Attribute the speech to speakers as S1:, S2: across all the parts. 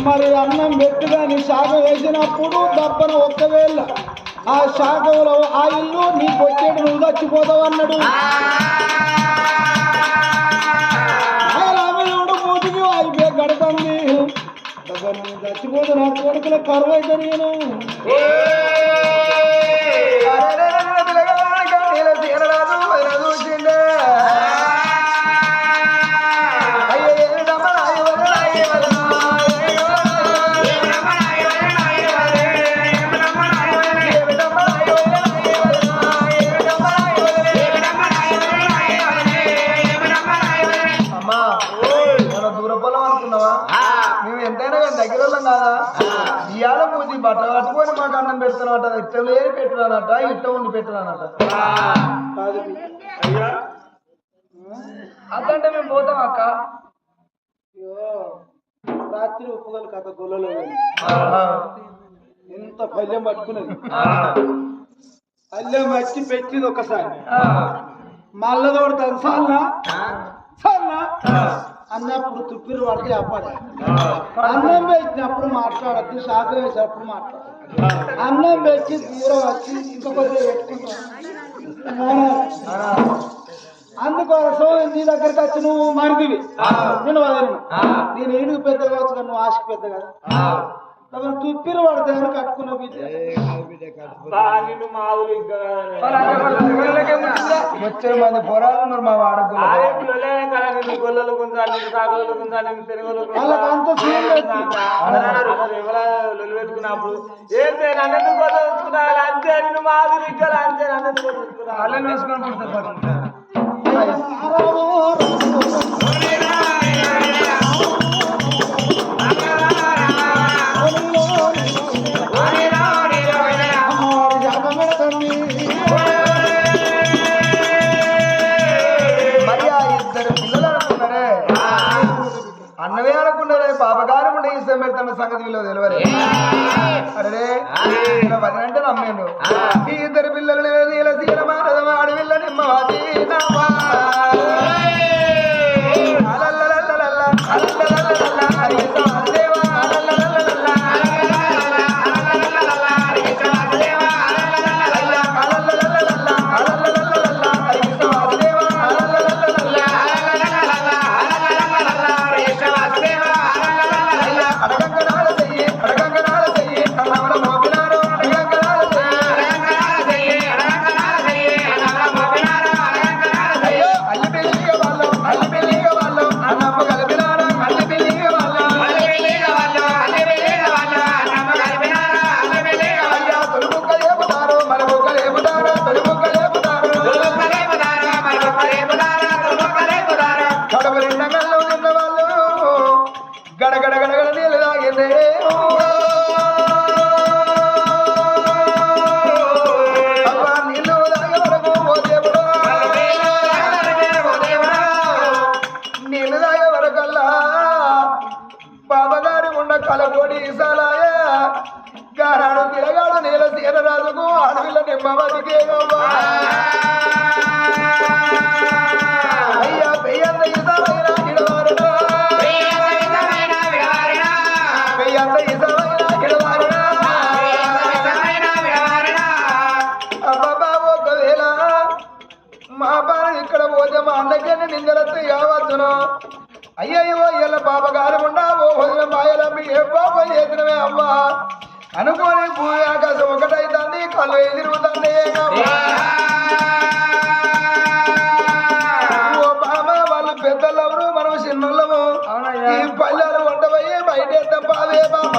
S1: మరి అన్నం పెట్టుగాని శాఖ వేసినప్పుడు దప్పన ఒక్కవేళ ఆ శాఖలో ఆ ఇల్లు నీకు వచ్చేటి నువ్వు చచ్చిపోతావు అన్నాడు. రామదేవుడు మూతికి అయిపోయి గడతంది. నేను చచ్చిపోతే నా కొడుకుల కరువు అయితే నేను బట్టలు కట్టుకొని మాకు అన్నం పెడుతున్నాట. ఇట్టం ఏది పెట్టరానట, ఇట్టం ఉండి పెట్టరానట. అదంటే మేము పోతాం అక్క. రాత్రి ఉప్పుగలు కథ గొల్లలో ఎంత పల్లెం పట్టుకున్నది. పల్లెం వచ్చి పెట్టింది ఒకసారి మళ్ళా తోడుతుంది సాల్నా సాల్నా అన్నప్పుడు తుప్పిరు పడితే అప్పటి అన్నం పెట్టినప్పుడు మాట్లాడద్దు. శాఖ వేసినప్పుడు మాట్లాడదు. అన్నం పెట్టి తీరం వచ్చి ఇంకొకటి పెట్టుకుంటాం. అందుకోసం నీ దగ్గరికి వచ్చి నువ్వు మరిదివి నేను వదలను. నేను ఈడుగు పెద్ద కావచ్చు కదా, నువ్వు ఆశకు పెద్ద కదా. తుప్పిరు పడతాయని కట్టుకున్న వచ్చే మంది పొరాలు ఉన్నారు మా వాడకు.
S2: పెట్టుకున్నప్పుడు ఏంటే నన్నెందుకు కొట్టుకున్నారు అంతే. నిన్ను మాదిరి ఇక్కడ అంతే నన్నెందుకు కొట్టుకున్నారు వేసుకొని అన్నవే అనుకున్నారే పాపగారు ఉండే ఇష్టం పెడతాను సంగతి వీళ్ళు తెలియరే. అరే వదినంటే నమ్మేను. ఈ ఇద్దరు పిల్లలు అడవిల్ల నిమ్మవాది కలగోడి ఈసాలాయ గారాడు పిలగాడు నీల సీనరాజుకు అడవిలో నిమ్మవదికే అయ్యా పెయ్యంత ఈసాలైనా గిడవారునా పెయ్యంత ఈసాలైనా గిడవారునా అబ్బాబా ఒకవేళ మా బాలు ఇక్కడ పోతే మా అన్నకి నిందలతో యావచ్చును. అయ్యయ్యో ఇలా బాబగారు ఉండవు వదిన మాయలమ్మి ఏ పాప చేసినవే అమ్మా అనుకోని భూమి ఆకాశం ఒకటైతుంది కళ్ళు ఎదురుగుతుంది. ఓ బామ వాళ్ళు పెద్దలెవరు మనం చిన్నోళ్ళము. ఈ పల్లెలు వంటపోయి బయట బావే బామ.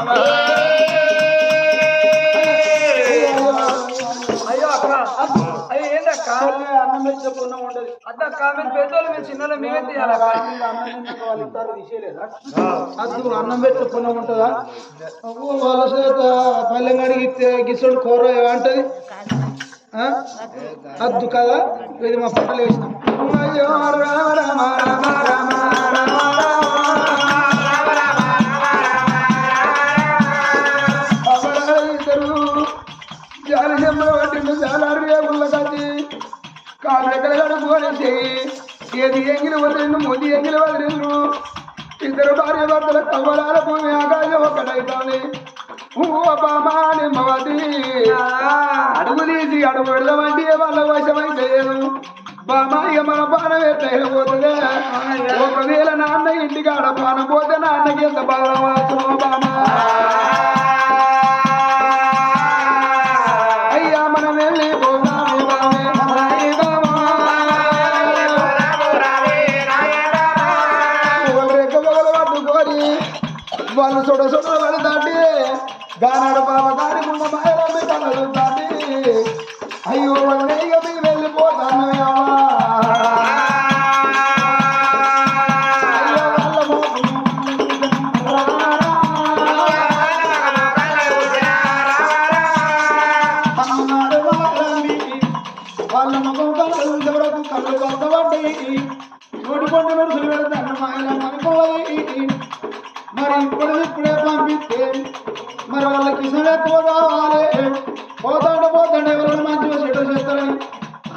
S2: అయ్యో అక్క అయ్యో ఏంటక్క అన్నం పెట్టకుండా ఉండదు అద్దక్క. మీరు పెద్దోళ్ళు మీరు చిన్నోళ్ళు మేమే తీయాలక్క. అద్దు అన్నం పెట్టకుండా ఉంటుందా? వాళ్ళ చేత పల్లెంగాడికి గిసోడు కూర ఏమంటది అద్దు కదా. ఇది మా పట్టలు వేసినాం. అయ్యో రామ రామ రామ రామ కాళ్ళెక్కలు కడుపుకొని ఏది ఎంగిలి వదిలిండు మొది ఎంగిలి వదిలిండ్రు. ఇద్దరు భార్య భర్తల కవ్వలాల భూమి ఆకాశం ఒకటైతాని నిమ్మవతి అడుగు తీసి అడుగు పెడదామంటే వాళ్ళ వశమైతేను బామా ఇక మన పానం ఎట్లయిపోతుందే ఒకవేళ నాన్న ఇంటికాడ పానం పోతే నాన్నకి ఎంత బాగా వాడుతున్నావు బామా అయ్యా మనం వెళ్ళి పోదాము బామే పట్టుకొని వాళ్ళు సొడ సొడ పడతాండి గానాడు బాబ గారి ఉన్న మాయలమ్మి కళ్ళు తాండి అయ్యో ఇక మీకు వెళ్ళిపోతాను వాళ్ళ ముఖం కళ్ళు వరకు కళ్ళు కొత్తబడ్డాయి నోటికొండ నడుసులు పెడతాను మాయలమ్మ అనుకోవాలి మరి ఇప్పుడే పంపిస్తే మరి వాళ్ళకి ఇష్టం ఎక్కువ కావాలి పోతాంటే ఎవరైనా మంచిగా చెడు చేస్తారని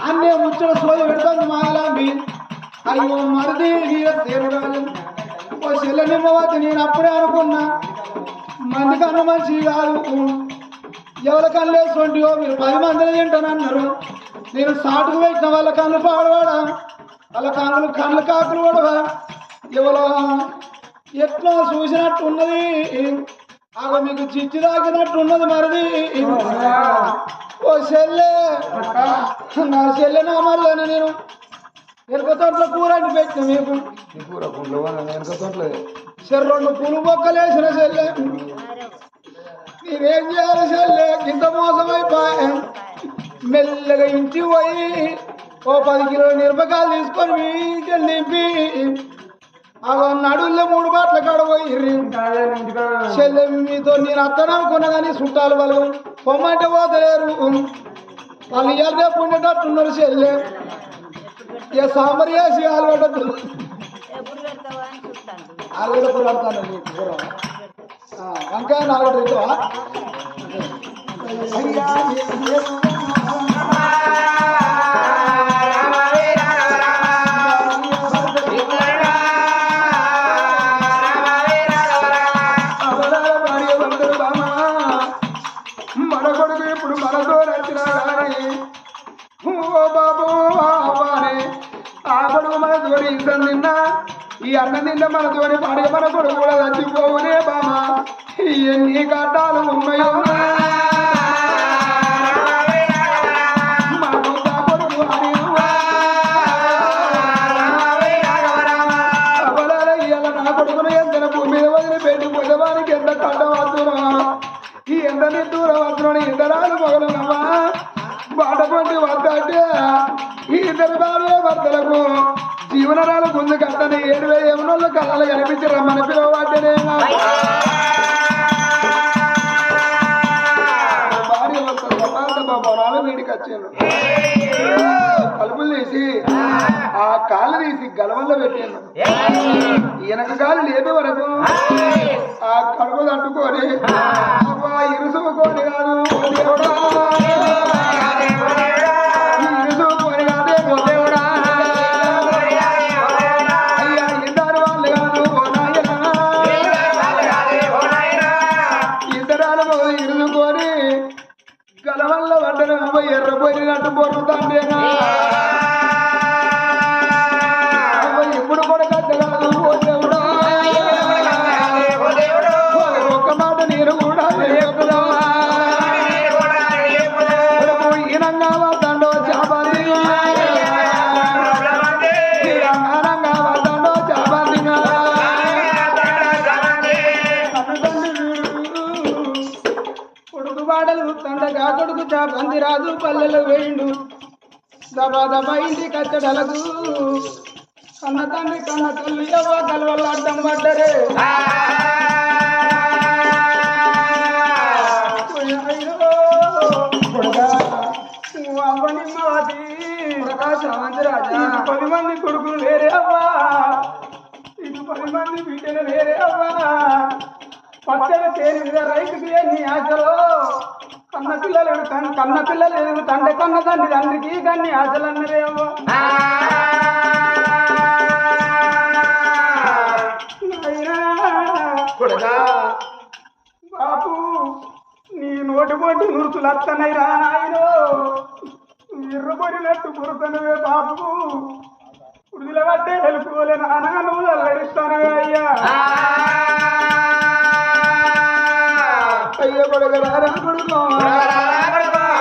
S2: అన్నే ముచ్చట సోది పెడతాను మాయలాంబి అయ్యో మరిది తీరురాజు ఓ చెల్లెనిమ్మవద్దు నేను అప్పుడే అనుకున్నా మంది కన్నా మంచి కాదు ఎవరి కళ్ళు వేసుకోండియో మీరు 10 మందిని తింటానన్నారు నేను సాటుకు పెట్టిన వాళ్ళ కళ్ళు పాడవాడా వాళ్ళ కళ్ళు కాకులు పడవా ఎవరో ఎట్లా చూసినట్టు ఉన్నది అలా మీకు చిచ్చి తాకినట్టు ఉన్నది మరిది ఓ చెల్లె నా చెల్లె నా మళ్ళీ నేను ఎరుక తోటలో కూర అని పెట్టిన మీకు సరే 2 పూలు మొక్కలు వేసిన చెల్లె మీరేం చేయాలి చెల్లె ఇంత మోసమైపోయా మెల్లగా ఇంటికి పోయి ఓ 10 కిలోల మిరపకాయలు తీసుకొని మీకు నింపి అలా నడుల్లో 3 బాట్ల కాడ పోయి చెల్లె మీతో నేను అత్తను అనుకున్నా కానీ చుట్టాలు వాళ్ళు పొమ్మంటే పోతలేరు వాళ్ళు ఇవాళ ఉండేటట్టున్నారు చెల్లె ఇక సాంబార్ వేసి ఆలుగడ్డ కూర పడతాను వంకాయ 4 తింటావా మన కొడుకు ఇప్పుడు మనతో నచ్చినా కానీ ఓ బాబు ఆ కొడుకు మన తోడి ఇద్దరు నిన్నా ఈ అన్నం నిన్న మన తోడి పడి మన కొడుకు కూడా చచ్చిపోవునే బామా ఎన్ని కట్టాలు ఉన్నాయో నా కొడుకును ఎంత భూమి మీద వదిలిపెట్టి పొదవానికి ఎంత కట్టం వస్తున్నా ఈ ఎంతని దూరం వస్తున్నాడు ఇద్దరాలు మొగలమ్మా బాట పొంటి వద్ద అంటే ఈ ఇద్దరు భార్య భర్తలకు జీవనరాలు ముందు కట్టని 7,000 ఏమనోళ్ళు కళలు కనిపించి రమ్మని పిలవబడ్డనే భార్య భర్తలు భవనాలు వీడికి వచ్చాను కలుపులు తీసి ఆ కాళ్ళు తీసి గలవల్లో పెట్టాను వెనక కాలు లేపే వరకు ఆ కడుపు తట్టుకొని ఇరుసుకోని కాదు ఇరుసుకోని కాదే దేవుడా అయ్యా ఇద్దరు వాళ్ళు కాదు ఇద్దరాలు ఇరుసుకొని గలవల్లో పడ్డను ఎర్రపోయినట్టు పొరుతాండేనా ఇప్పుడు కూడా కట్టగాదు ఓ దేవుడా ఒక మాట నేను కూడా ఈనంగా వద్దండో చాపాలి ఆనంగా వద్దండో చాపాలి కొడుకు బాడలు తండగా కొడుకు చాపంది రాజు పల్లెలు వేయిండు దబా దబా ఇంటి కచ్చడలకు కన్న తండ్రి కన్న తల్లి ఎవో కలవల్ల అడ్డం పడ్డరే రాజా 10 మంది కొడుకులు లేరే అవ్వా ఇది 10 మంది బిడ్డలు లేరే అవ్వా పచ్చడి చేరి మీద రైతుకి ఎన్ని ఆశలో కన్న పిల్లలు తండ్రి కన్న తండ్రికి కన్ని ఆశలు అన్నరే అవ్వ
S3: లత్తనై రానాయనో ఇర్రబడినట్టు పురుతనువే బాబు ఉడిల పట్టే వెళ్ళిపోలే నాన్న నువ్వు అల్లడిస్తానువే అయ్యా
S2: అయ్య కొడుకరారా కొడుకో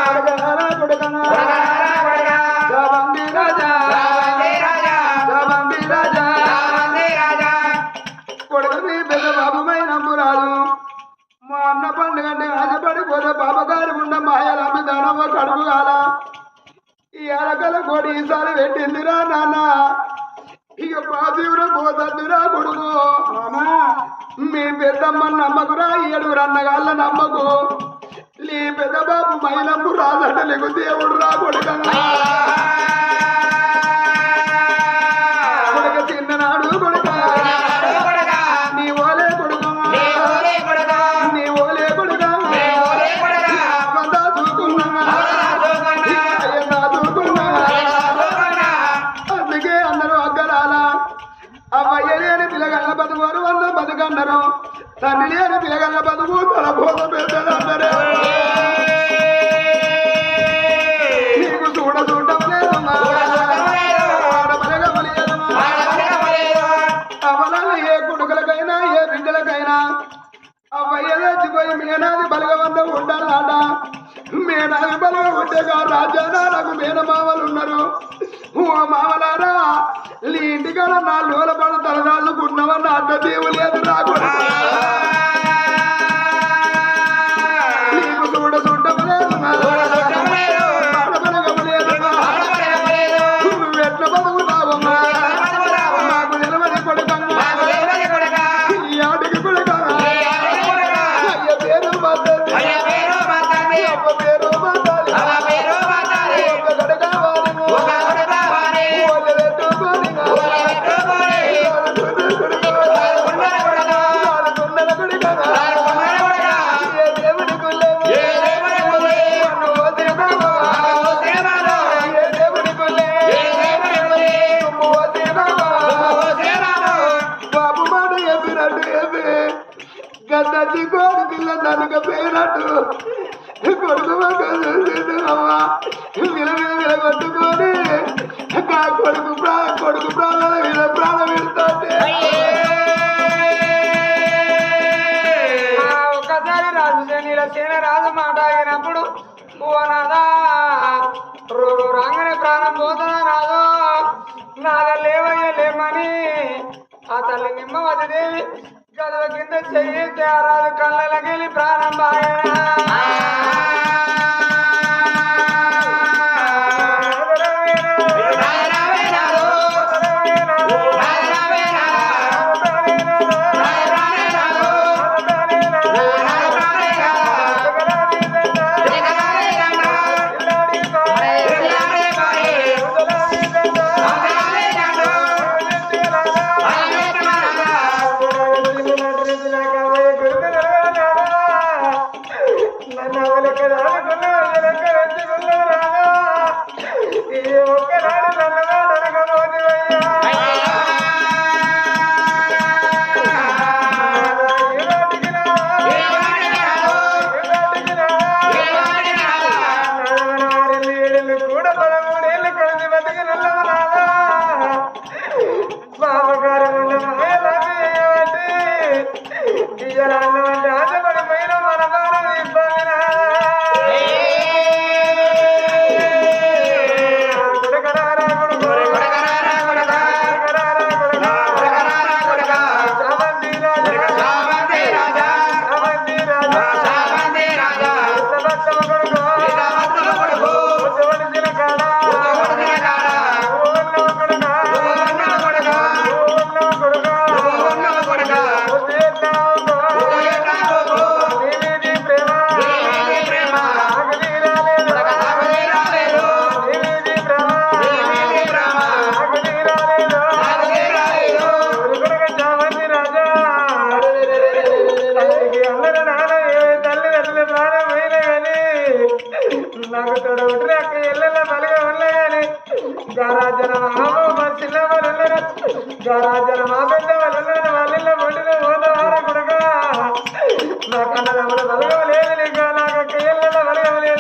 S2: కొడుకరారా కొడుకనా జాబంది రాజా జాబంది రాజా కొడుకు మీ పెద్ద బాబుమై నమ్మురాదు మా అన్న పండుగంటే ఆశపడిపోతే బాబగారి ఉన్న మాయలమ్మి దానమ్మ కడుపు కాల ఈ అరకల కోడి ఈసారి పెట్టిందిరా నాన్న ఇక పాతీవ్ర పోతుందిరా కొడుకు మీ పెద్దమ్మ నమ్మకురా ఏడుగురు అన్నగాళ్ళ నమ్మకు నీ పెద్ద బాబు మైనమ్ము రాదట నీకు దేవుడు రా కొడుక కొడుక చిన్ననాడు కొడుక నీ ఓలే కొడుక నీ ఓలే కొడుక అందుకే అందరూ అగ్గరాల అవ్వయ్య లేని పిల్లగల్ల బతుకోరు వంద బతుకన్నారు తండ్రి లేని పిల్లగల్ల బతుకు తల పోత పెద్దలు అందరే నీకు చూడటం లేదు అవలాలు ఏ కొడుకులకైనా ఏ బిడ్డలకైనా అవ్వయ్య లేచిపోయి మేనాది బలగవంత ఉండాలట మేనాది బలగ ఉండేగా రాజానా నాకు మేనమామలు ఉన్నారు ఓ మామలారా నీ ఇంటికాడ నా లోల పడ తలదాచుకున్నవన్న అడ్డ దేవు లేదు నాకు నీకు చూడటం లేదు నువ్వు ఎట్ల బతుకుతావమ్మా నాకు నిలవని కొడుకమ్మా ఈ ఆటికి కొడుక అయ్య పేరు మాట్లాడి అమ్మ పేరు మాట్లాడి ఒక్క గడక గద్దచ్చి కోడి పిల్ల ననుక పేరట్టు కొడుకు అమ్మా విల కొట్టుకొని కొడుకు ప్రాణాల మీద ప్రాణం పెడుతుంటే
S3: ఒక్కసారి రాజుసేనీల సేన రాజు మాట అయినప్పుడు నాదా రాగానే ప్రాణం పోతుందా నాదో నాద లేవయ్య లేమని ఆ తల్లి నిమ్మవతి దేవి గదవ కింద చెయ్యి తేరాదు కళ్ళకెళ్ళి ప్రాణం బాగా నాకు తోడబుట్టిన అక్క ఎల్లెల్ల బలిగా ఉండగాని గారాజన మా చిన్న వాళ్ళు గారాజన మా పెద్ద వాళ్ళు వాళ్ళ మొండిన పోతావారా కొడుక నాకు అన్నదమ్ముల బలగం లేదు నీకు నాకు అక్క ఎల్లెల్ల బలగం లేదు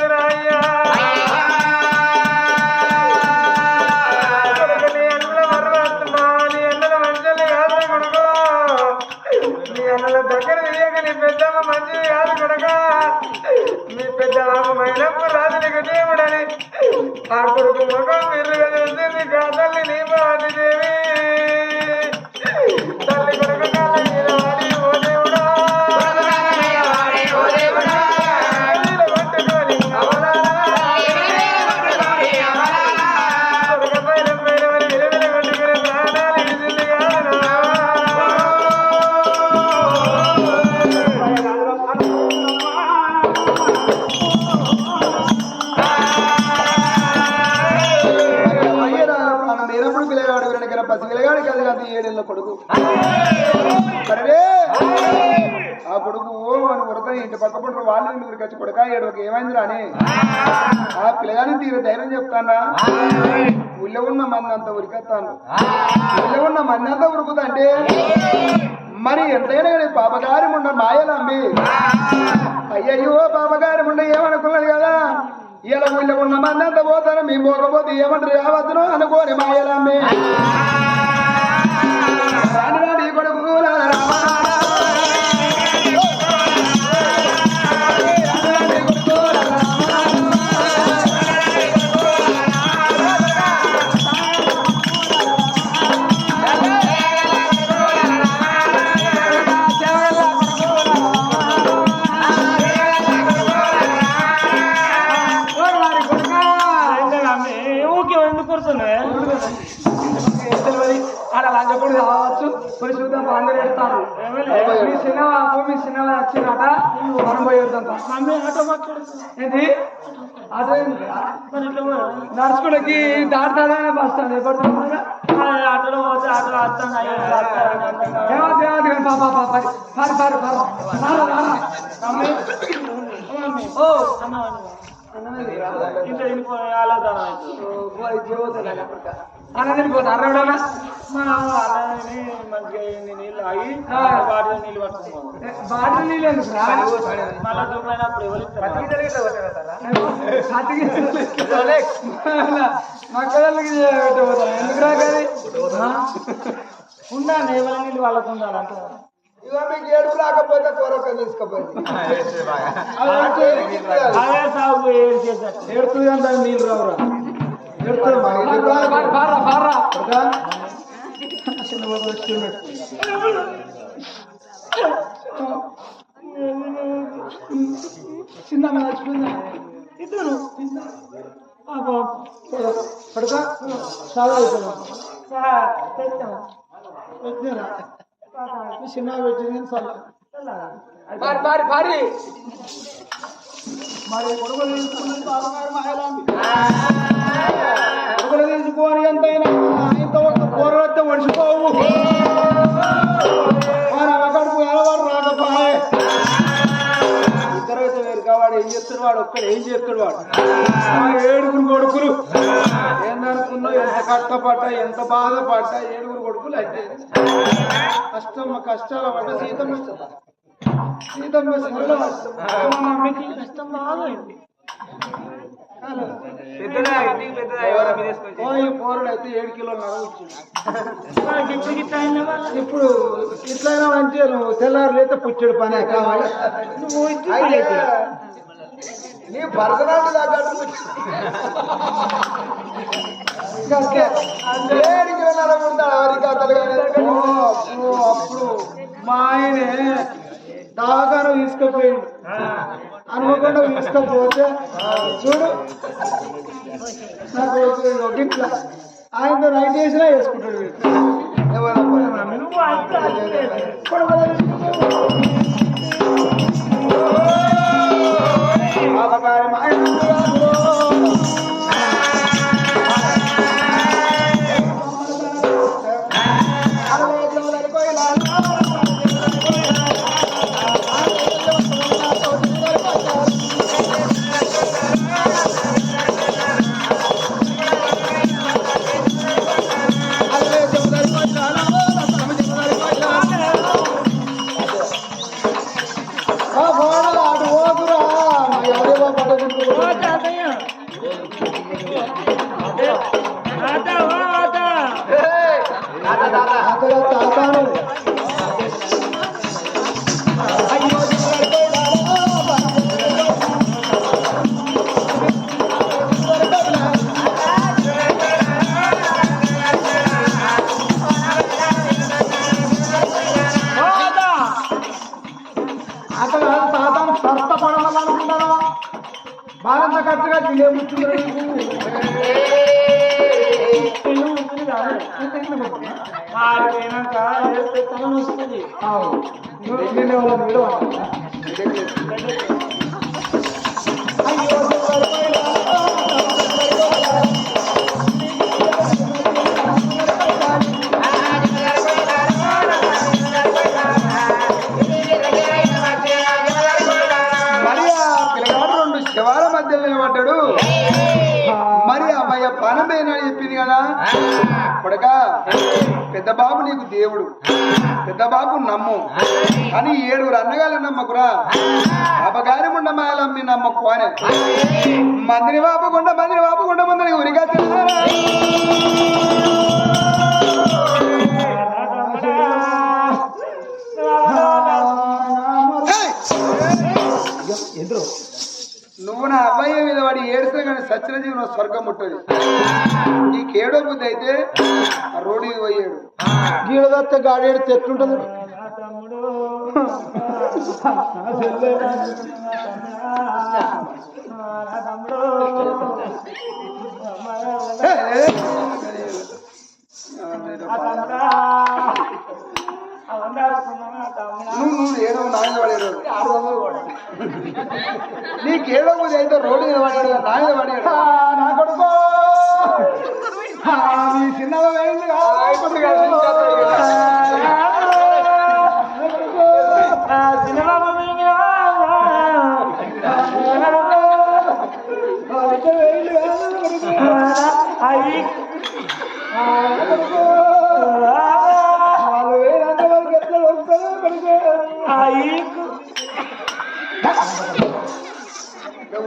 S2: పిల్లగాడు వెనకన పసి పిల్లగాడు కదిలంత 7 ఏళ్ళ కొడుకు సరే ఆ కొడుకు ఓ అని ఉడతా ఇంటి పక్క పట్టు వాళ్ళు ఇంటికి వచ్చి కొడుక ఏడవకి ఏమైంది రాని ఆ పిల్లగాని తీర ధైర్యం చెప్తానా ఊళ్ళో ఉన్న మంది అంతా ఉరికెత్తాను ఊళ్ళో ఉన్న మంది అంతా ఉరుకుతా అంటే మరి ఎంతైనా కానీ పాపగారి ముండ మాయలమ్మి అయ్యయ్యో పాపగారి ముండ ఏమనుకున్నది కదా ఇలా ఊళ్ళో ఉన్న మంది అంతా పోతాను మేము పోకపోతే ఏమంటారు రావద్దును అనుకోని మాయలమ్మి రాని రాని కొడుకు
S3: రాజప్పుడు కావచ్చు పోయి చూద్దాం అందరూ పెడతారు మీ సినిమా వచ్చిందట మనం పోయి వద్దాం ఏంటి అదే నడుచుకోవడానికి దాటుతానే బస్ స్టాండ్ ఎప్పటికీ ఆటోలో పోతే ఆటో అన్నదిపోతా అర్రవడా నీళ్ళు ఆగి బాటిలో నీళ్ళు పట్టుకున్నాను బాటిలో నీళ్ళు ఎందుకు మళ్ళా దూమైనప్పుడు మక్కలకి ఎందుకు రాగాలి ఉండాలి ఎవరి నీళ్ళు వాళ్ళకు ఉండాలంట
S2: ఇక మీకు ఏడుపు రాకపోతే త్వరగా తీసుకుపోయింది
S3: అదే సాగు ఏడుతుంది అంత నీళ్ళు రావురా చిన్న మర్చిపోయిందా ఇద్దరు పడుక చాలా చిన్న పెట్టింది భారీ మరి కొడుకులు తీసుకున్నది బాబగారు మహిళ కొడుకులు తీసుకోని ఎంతైనా ఆయనతో ఒక కూరతో ఒడిచిపోవు వాడు అక్కడికి ఎలవాడు రాకపోయే ఇద్దరు అయితే వేరు కావాడు ఏం చెప్తాడు వాడు ఒక్కడు ఏం చెప్తాడు వాడు 7 కొడుకులు ఏందనుకున్నావు ఎంత కష్టపడ్డా ఎంత బాధపడ్డా 7 కొడుకులు అయితే కష్టాల పడ్డ సీతమ్మ మమ్మీకి కష్టం బాగా అయింది పోరుడు అయితే 7 కిలోలు ఇప్పుడు ఇట్లయినా అంటే నువ్వు తెల్లారు లేతే పుచ్చడు పనే కావాలి
S2: నీ భరతనాట్యం తగ్గట్టు 7 కిలోలు ఉంటాడు ఎవరి కథలు
S1: అప్పుడు మా ఆయనే దాగాను తీసుకుపోయిండు అనుకోకుండా తీసుకపోతే చూడు నాకు ఇట్లా ఆయనతో నైట్ చేసినా వేసుకుంటాడు బాలంత ఖర్చుగా వస్తుంది
S2: కొడక పెద్ద బాబు నీకు దేవుడు, పెద్ద బాబు నమ్ము అని 7 అన్నగాళ్ళు నమ్మకురా. అపగారి ముండ మాయలమ్మి నమ్మకు అని మందిని వాపకుండా ముందు ఉరిగా తిన్నారా. నువ్వు నా అబ్బాయి మీద వాడి ఏడుస్తే కానీ సచిన జీవనం స్వర్గం ఉంటుంది. నీకేడో బుద్ధి అయితే ఆ రోడ్డుకి పోయాడు
S1: గీడదత్త గాడేడు ఎట్లుంటది.
S2: నువ్వు ఏడో నాయన పడేడు. నీకేడో బుద్ధి అయితే రోడ్డు మీద పడాడు, నాయన పడాడు.
S1: నా కొడుకో నీ చిన్నగా వేయింది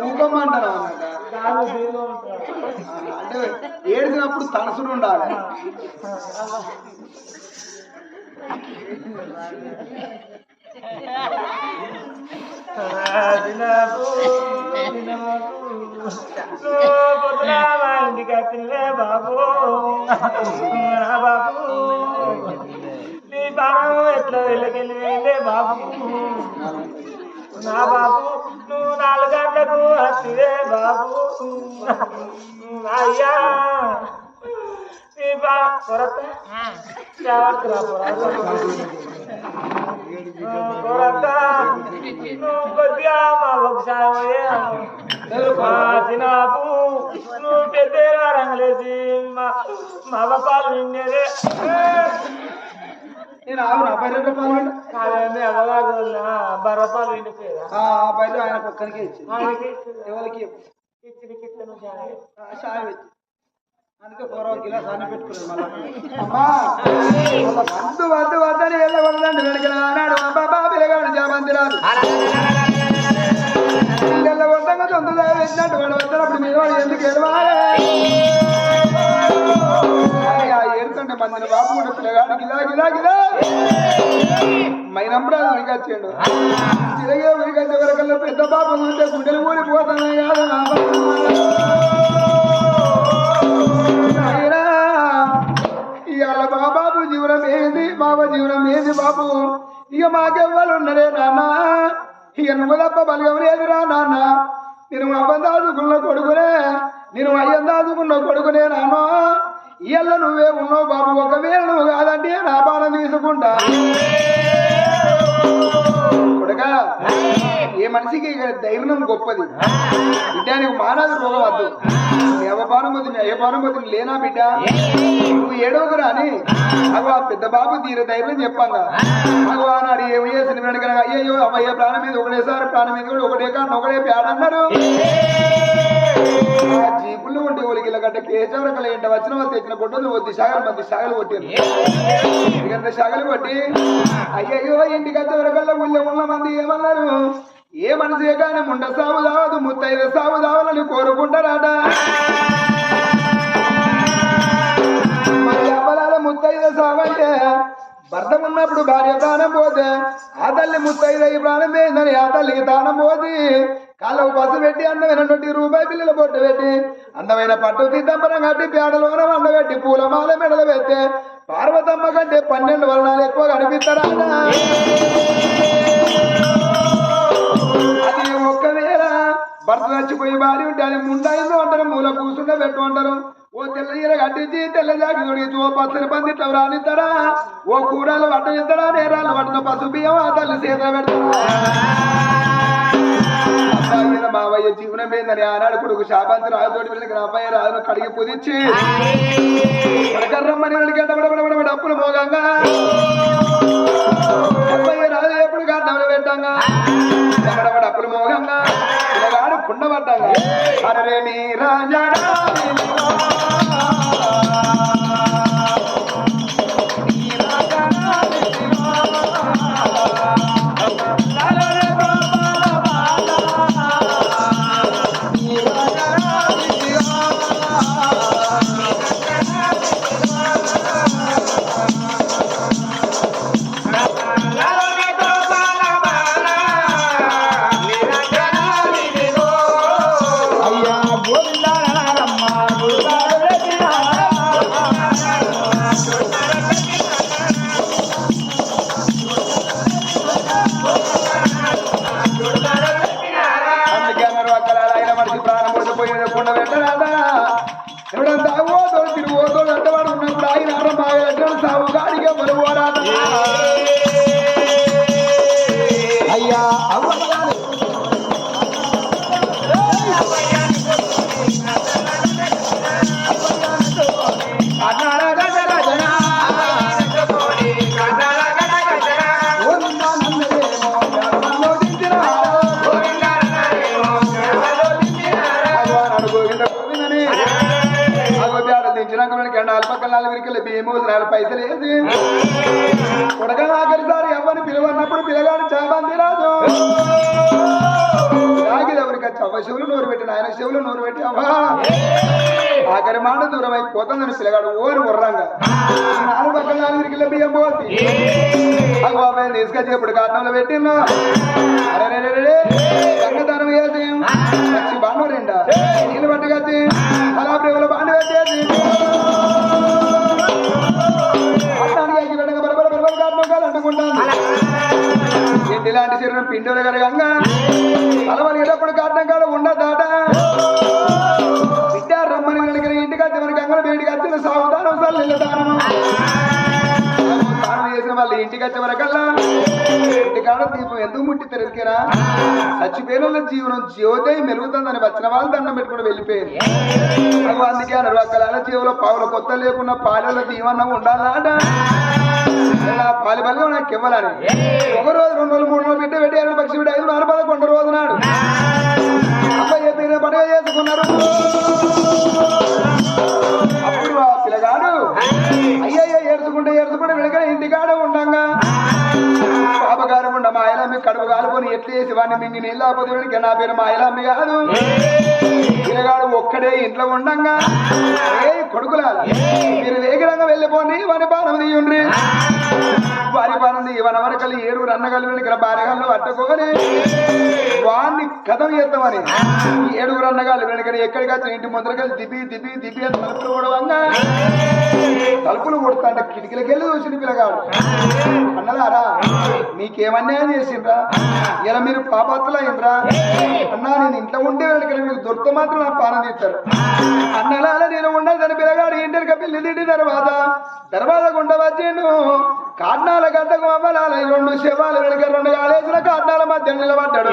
S2: ఊపమంటాను అంటే ఏడిసినప్పుడు తనసుడు ఉండాలి.
S3: బాబు నీ బాబు ఎట్లా వెళ్ళకెళ్ళి బాబు నా బాబు నువ్వు 4 గంటలకు వస్తే బాబు అయ్యా నీ కొరత నువ్వు కొద్దిగా మా ఒకసారి నువ్వు పెద్ద రంగులేసి మా పాలు విండేదే.
S2: నేను ఆవు నా బయట
S3: బర్రపాలు విండిపోయా
S2: బయట ఆయన పక్కనకే ఇచ్చి ఎవరికి సాయం ఇచ్చి అందుకే పూర్వ గిలాస్ అన్ని పెట్టుకున్నాను. మళ్ళీ వద్దని వెళ్ళకూడదండి వెనకల అన్నాడు బాబా పిల్లగాడు జామంతిరాదు పిల్లల వద్దంగా తొందరగా వేసినట్టు వాడు వద్దనప్పుడు మీద వాడు ఎందుకు వెళ్ళవాలి. ఏడుతుంటే మందిని బాబు కూడా పిల్లగాడు గిలా మైనంబరాలు ఉరికొచ్చాడు. తిరిగే ఉరికొచ్చే వరకల్లా పెద్ద బాబు ఉంటే గుండెలు ఊరిపోతున్నాయి కాదు. ఇవాళ మా బాబు జీవనం ఏంది, బాబా జీవనం ఏంది బాబు. ఇక మాకెవ్వరు ఉన్నరే నాన్న, ఇక నువ్వు తప్ప బలగం లేదురా నాన్న. నేను అబ్బం దాచుకున్న కొడుకునే, నేను అయ్యం దాచుకున్న కొడుకునే నాన్న. ఇళ్ళ నువ్వే ఉన్నావు బాబు, ఒకవేళ నువ్వు కాదంటే నా బాణం తీసుకుంటా. కొడుక ఏ మనిషికి ధైర్యం గొప్పది. బిడ్డ నీకు మానవ రోగం వద్దు. నీ అవ్వపానం వద్దు, నీ అయ్యపానం వద్దు, లేనా బిడ్డ నువ్వు ఏడవకురా అని అగో ఆ పెద్ద బాబు తీర ధైర్యం చెప్పంగా. అగో ఆనాడు ఏమి చేసిన వెనకన అయ్యో అమ్మయ్య ప్రాణం మీద ఒకటేసారి ప్రాణం మీద కూడా ఒకటే కాదు ఒకటే పేడన్నారు. జీపుల్లో ఉంటే ఒలికి గడ్డ కేచవరకల ఎంట వచ్చిన వాళ్ళు తెచ్చిన కొట్టలు వద్దు సాగలు మధ్య సాగలు కొట్టారు. ఎందుకంటే సాగలు కొట్టి అయ్యయ్యో ఇంటికి వచ్చే వరకల్లా ఊళ్ళో ఉన్న మంది ఏమన్నారు, ఏ మనిషే కానీ ముండ సాగు దావదు ముత్తైదు సాగు దావాలని కోరుకుంటారట. మరి అబ్బలాల ముత్తైదు సావంటే భర్త ఉన్నప్పుడు భార్య ప్రాణం పోతే ఆ తల్లి ముత్తైదు ప్రాణం పోయిందని ఆ తల్లికి తానం పోతి కాళ్ళకు పసు పెట్టి అందమైన రూపాయి బిల్లులు పొట్టు పెట్టి అందమైన పట్టు తీద్దంబరం కట్టి పేడలోన వండబెట్టి పూలమాల మెడలు పెడితే పార్వతమ్మ కంటే 12 వర్ణాలు ఎక్కువ కనిపిస్తారా. అది ఒక్కవేళ భర్త చచ్చిపోయి భార్య ఉంటే అది ముందైందో అంటారు, మూల కూసుండ పెట్టు అంటారు. ఓ తెల్ల ఈర కట్టించి తెల్ల జాకి తొడిగించి ఓ పచ్చని పందిట్లో రానిస్తారా, ఓ కూరలు పట్ట ఇస్తారా, నేరాలు పట్టిన పసు బియ్యం ఆ తల్లి సీత పెడతారా. మావయ్య జీవనం ఏందని ఆనాడు కొడుకు శాపాంతి రాజుతోటి వెళ్ళి అబ్బాయి రాజును కడిగి పుదిచ్చి కర్రమ్మని వెళ్ళి డప్పులు మోగంగా అబ్బాయి రాజు ఎప్పుడు గడ్డములు పెట్టంగా డప్పులు మోగంగా ఇలాగాడు కుండ పడ్డంగా అరే నీ రాజా నాలుగు పైసలు వేసి కొడక ఆఖరిసారి అవ్వని పిలువన్నప్పుడు పిల్లగాడు చామంది రాజు రాగి ఎవరికి అవ్వ చెవులు నోరు పెట్టి నాయన చెవులు నోరు పెట్టి అవ్వా ఆఖరి మాట దూరం అయిపోతుందని పిల్లగాడు ఓరి ఉర్రంగా నాలుగు పక్కన 4 కిలో బియ్యం పోసి అవి బాబాయ్ తీసుకొచ్చి ఎప్పుడు కారణంలో పెట్టినా అరే సంగదానం వేసి లక్ష బాండు రెండా నీళ్ళు పట్టుకొచ్చి అలా ప్రేమలో బాండు పెట్టేసి అట్టానికి పెట్టక బరబర బరబర కారణం అంటుకుంటాను ఏంటి ఇలాంటి శరీరం పిండులు కలగంగా తలవలిగేటప్పుడు కారణం కాడ ఉండదాట విద్యా రమ్మని వెనకని ఇంటికి వచ్చి మనకి అంగళ వేడికి వచ్చిన సాగుతానం సల్లిల్ల దానము స్నానం చేసిన వాళ్ళు ఇంటికి వచ్చే వరకల్లా ఇంటికాడ దీపం ఎందుకు ముట్టి తెరికిరా చచ్చిపోయిన జీవనం జ్యోతి మెరుగుతుందని వచ్చిన వాళ్ళు దండం పెట్టుకుని వెళ్ళిపోయింది అందుకే అన్నారు అక్కల జీవులో పావుల కొత్త లేకుండా పాలలో దీవన్న ఉండాలట పాలి బలి నాకు ఇవ్వాలని ఒక రోజు 2 రోజులు 3 రోజులు పెట్టి 2 పక్షి పెట్టి 5 4 11 రోజు నాడు అబ్బాయి చెప్పిన పండుగ చేసుకున్నారు అప్పుడు ఆ పిల్లగాడు అయ్యయ్య ఏడుచుకుంటే వెనకనే ఇంటికాడ ఉండంగా పాపగారు ఉండ మా ఆయలమ్మి కడుపు కాలుకొని ఎట్లు చేసి వాడిని మింగి నీళ్ళు ఆపోతే వెనక నా పేరు మా ఆయలమ్మి కాదు పిల్లగాడు ఒక్కడే ఇంట్లో ఉండంగా ఏ కొడుకులాల మీరు వేగిరంగా వెళ్ళిపోండి వారి బాణం తీయండి వారి బాణం తీయ వన వరకల్లి 7 అన్నగాళ్ళు వెనక భార్యగాళ్ళు పట్టుకొని వాడిని కథం చేద్దామని 7 అన్నగాళ్ళు వెనకని ఎక్కడికి వచ్చిన ఇంటి ముందరకెళ్ళి దిబి అని తలుపులు కొడవంగా తలుపులు కొడతా అంటే కిటికీలకి వెళ్ళి చూసిన పిల్లగాడు అన్నదారా మీకేమన్యాయం చేసిండ్రా ఇలా మీరు పాపాత్తులు అయిండ్రా అన్నా నేను ఇంట్లో ఉండే వెనకని మీకు దొరికితే మాత్రం నా పానం తీస్తారు అన్నలా నేను ఉండదని పిల్లగాడు ఇంటికి పిల్లి తిండి తర్వాత గుండ వచ్చిండు కాడ్నాల గడ్డకు అవ్వాల 2 శవాలు వెనక 2 కాలేసిన కాడ్నాల మధ్య నిలబడ్డాడు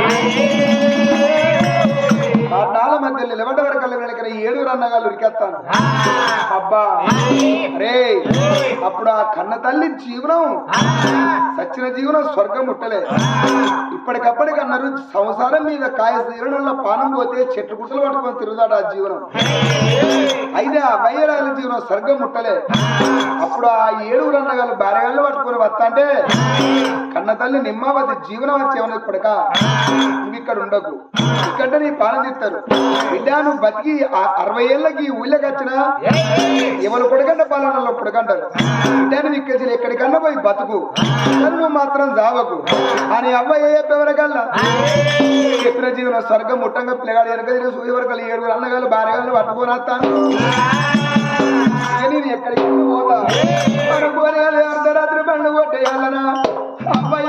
S2: కాడ్నాల మధ్య నిలబడ్డ వరకు వెనక 7 అన్నగాళ్ళు ఉరికేస్తాను అబ్బా రే అప్పుడు ఆ కన్న తల్లి జీవనం సచ్చిన జీవనం స్వర్గం ముట్టలే ఇప్పటికప్పటికి అన్నారు సంసారం మీద కాయ తీరడంలో పానం పోతే చెట్లు గుట్టలు పట్టుకొని తిరుగుతాడు ఆ జీవనం అయితే ఆ వయ్యరాల జీవనం స్వర్గం ముట్టలే అప్పుడు ఆ 7 అన్నగాళ్ళు భార్యగాళ్ళు పట్టుకొని వస్తా అంటే కన్న తల్లి నిమ్మావతి జీవనం వచ్చేమని ఇప్పటిక ఇక్కడ ఉండకు ఇక్కడ నీ పానం తీస్తారు బిడ్డ నువ్వు బతికి 60 ఏళ్ళకి ఊళ్ళకి వచ్చినా ఎవరు కొడకంట పాలనలో పుడకంటారు బిడ్డ నువ్వు ఇక్కడ ఎక్కడికన్నా పోయి బతుకు నువ్వు మాత్రం జావకు అని అవ్వయ్య చెప్పేవరకల్లా చెప్పిన జీవనం స్వర్గం ముట్టంగా పిల్లగాడు వెనక సూర్య వరకల్లా 7 అన్నగాళ్ళు భార్యగాళ్ళు పట్టుకొని వస్తాను నేను ఎక్కడికి పోతా అర్ధరాత్రి పండుగ కొట్టేయాలనా అబ్బాయి